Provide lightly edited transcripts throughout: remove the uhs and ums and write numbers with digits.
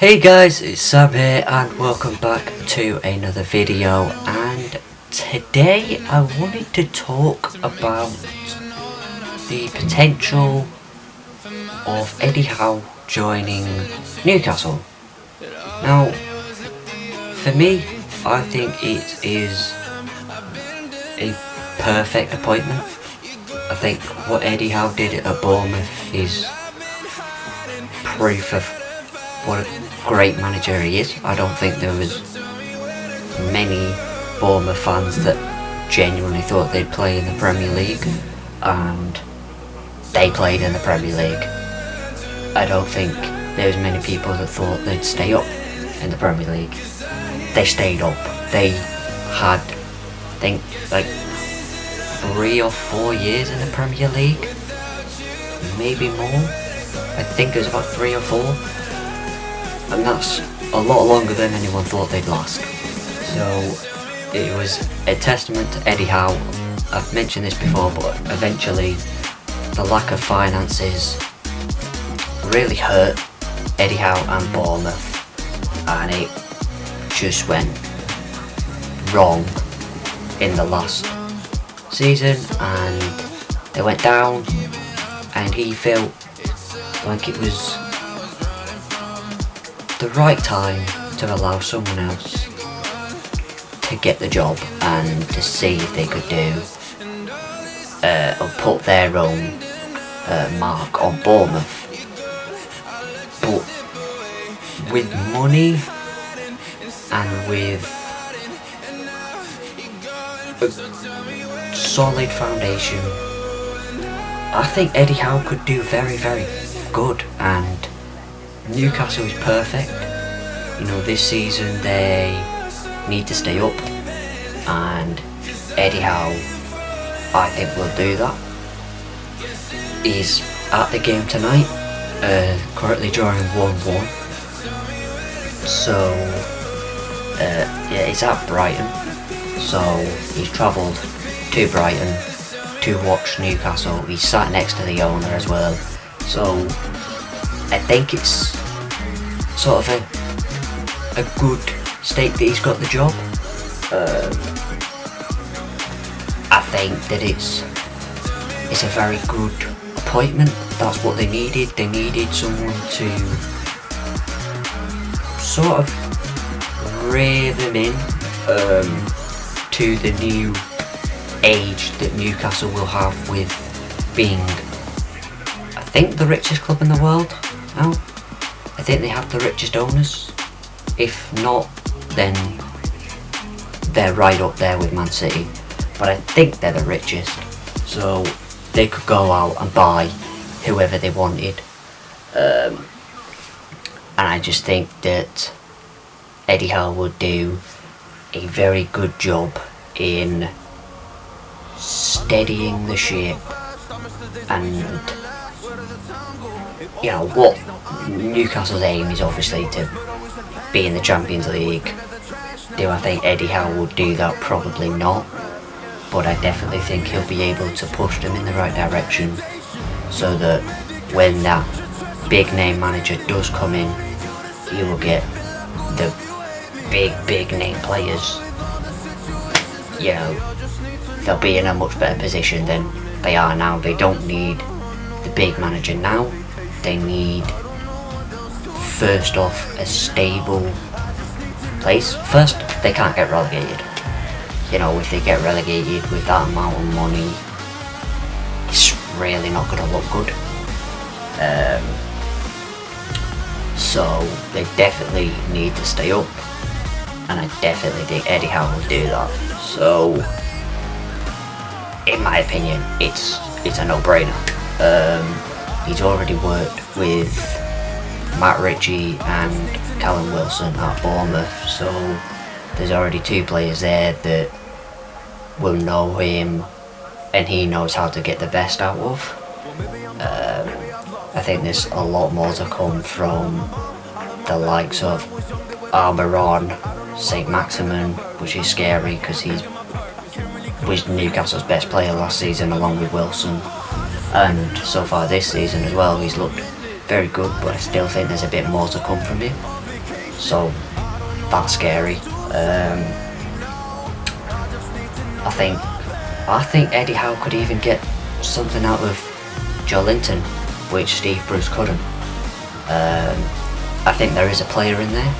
Hey guys, it's Sam here and welcome back to another video, and today I wanted to talk about the potential of Eddie Howe joining Newcastle. Now, for me, I think it is a perfect appointment. I think what Eddie Howe did at Bournemouth is proof of what a great manager he is. I don't think there was many Bournemouth fans that genuinely thought they'd play in the Premier League, and they played in the Premier League. I don't think there was many people that thought they'd stay up in the Premier League. They stayed up. They had, I think, like 3 or 4 years in the Premier League, maybe more. I think it was about 3 or 4. And that's a lot longer than anyone thought they'd last. So it was a testament to Eddie Howe. I've mentioned this before, but eventually the lack of finances really hurt Eddie Howe and Bournemouth, and it just went wrong in the last season, and they went down, and he felt like it was the right time to allow someone else to get the job and to see if they could do or put their own mark on Bournemouth. But with money and with a solid foundation, I think Eddie Howe could do very, very good, and Newcastle is perfect. You know, this season they need to stay up, and Eddie Howe, I think, will do that. He's at the game tonight, currently drawing 1-1. So, yeah, he's at Brighton. So he's travelled to Brighton to watch Newcastle. He's sat next to the owner as well. So I think it's sort of a good stake that he's got the job. I think that it's a very good appointment. That's what they needed. They needed someone to sort of rear them in to the new age that Newcastle will have with being, I think, the richest club in the world now. I think they have the richest owners. If not, then they're right up there with Man City. But I think they're the richest. So they could go out and buy whoever they wanted. And I just think that Eddie Howe would do a very good job in steadying the ship, and you know what, Newcastle's aim is obviously to be in the Champions League. Do I think Eddie Howe would do that? Probably not, but I definitely think he'll be able to push them in the right direction, so that when that big name manager does come in, he will get the big name players. You know, they'll be in a much better position than they are now. They don't need the big manager now. They need, first off, a stable place. First, they can't get relegated. You know, if they get relegated with that amount of money, it's really not going to look good. So they definitely need to stay up, and I definitely think Eddie Howe will do that. So, in my opinion, it's a no-brainer. He's already worked with Matt Ritchie and Callum Wilson at Bournemouth, so there's already 2 players there that will know him, and he knows how to get the best out of. I think there's a lot more to come from the likes of Almiron, St. Maximin, which is scary because he was Newcastle's best player last season along with Wilson, and so far this season as well he's looked very good, but I still think there's a bit more to come from him. so that's scary. I think Eddie Howe could even get something out of Joe Linton, which Steve Bruce couldn't. I think there is a player in there,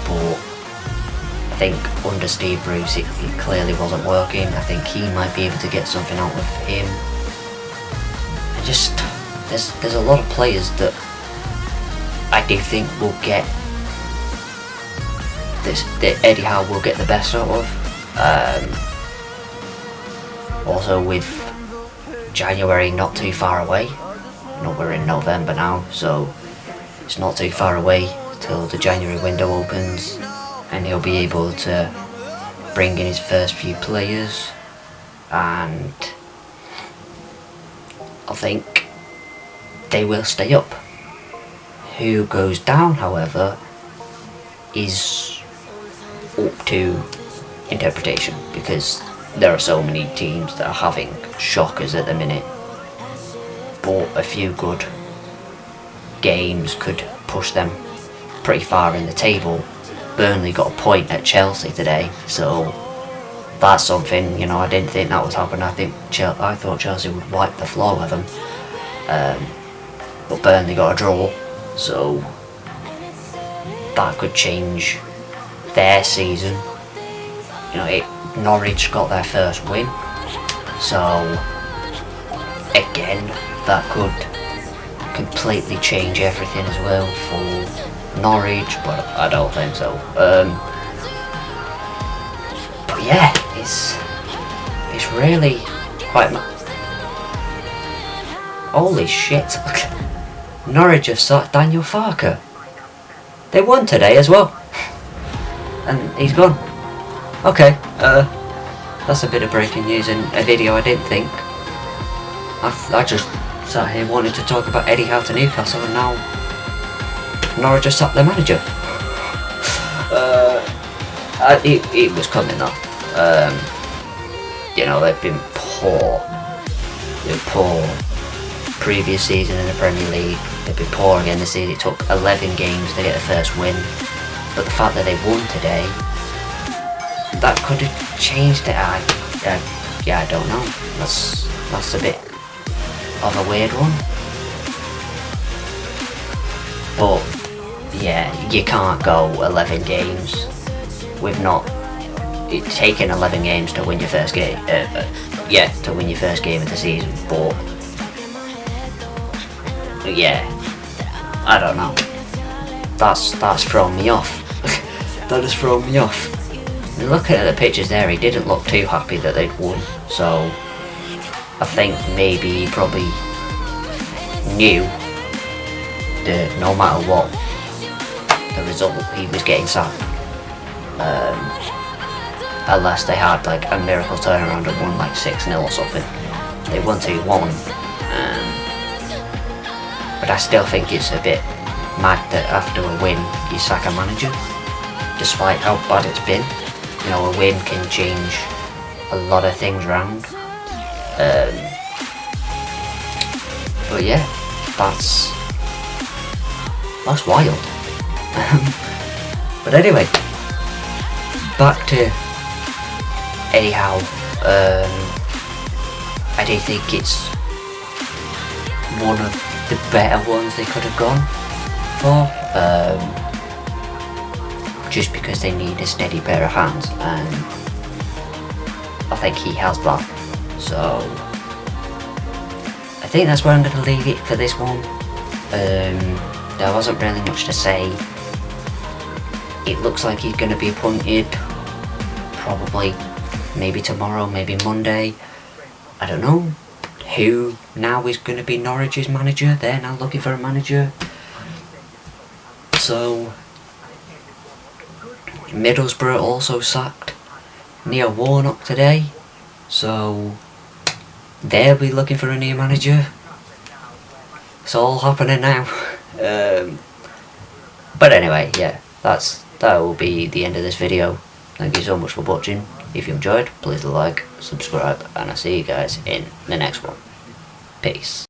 but I think under Steve Bruce it clearly wasn't working. I think he might be able to get something out of him. And just there's a lot of players that I do think will get this, that Eddie Howe will get the best out of. Also with January not too far away. No, we're in November now, so it's not too far away till the January window opens, and he'll be able to bring in his first few players, and I think they will stay up. Who goes down, however, is up to interpretation, because there are so many teams that are having shockers at the minute, but a few good games could push them pretty far in the table. Burnley got a point at Chelsea today, so that's something, you know, I didn't think that was happening. I thought Chelsea would wipe the floor with them, but Burnley got a draw, so that could change their season. You know, Norwich got their first win, so again that could completely change everything as well for Norwich, but I don't think so. But yeah, it's really quite holy shit. Norwich have sacked Daniel Farker. They won today as well, and he's gone. Okay, that's a bit of breaking news in a video I didn't think. I just sat here wanting to talk about Eddie Howe to Newcastle, and now Norwich just sacked their manager. It was coming though. You know, they've been poor. They've been poor previous season in the Premier League. They've been poor again this season. It took 11 games to get the first win, but the fact that they won today, that could have changed it. Yeah, I don't know. That's a bit of a weird one. But yeah, you can't go 11 games with not taking 11 games to win your first game. To win your first game of the season. But yeah, I don't know. That's thrown me off. That has thrown me off. Looking at the pictures there, he didn't look too happy that they'd won, so I think maybe he probably knew that no matter what the result, he was getting sacked. Unless they had like a miracle turnaround and won like 6-0 or something. They won 2-1. But I still think it's a bit mad that after a win you sack a manager, despite how bad it's been. You know, a win can change a lot of things around. But yeah, that's wild. But anyway, back to Eddie Howe. I do think it's one of the better ones they could have gone for. Just because they need a steady pair of hands, and I think he has that. So I think that's where I'm going to leave it for this one. There wasn't really much to say. It looks like he's going to be appointed probably maybe tomorrow, maybe Monday. I don't know who now is going to be Norwich's manager. They're now looking for a manager. So Middlesbrough also sacked Neil Warnock today, so they'll be looking for a new manager. It's all happening now. But anyway, yeah, that will be the end of this video. Thank you so much for watching. If you enjoyed, please like, subscribe, and I'll see you guys in the next one. Peace.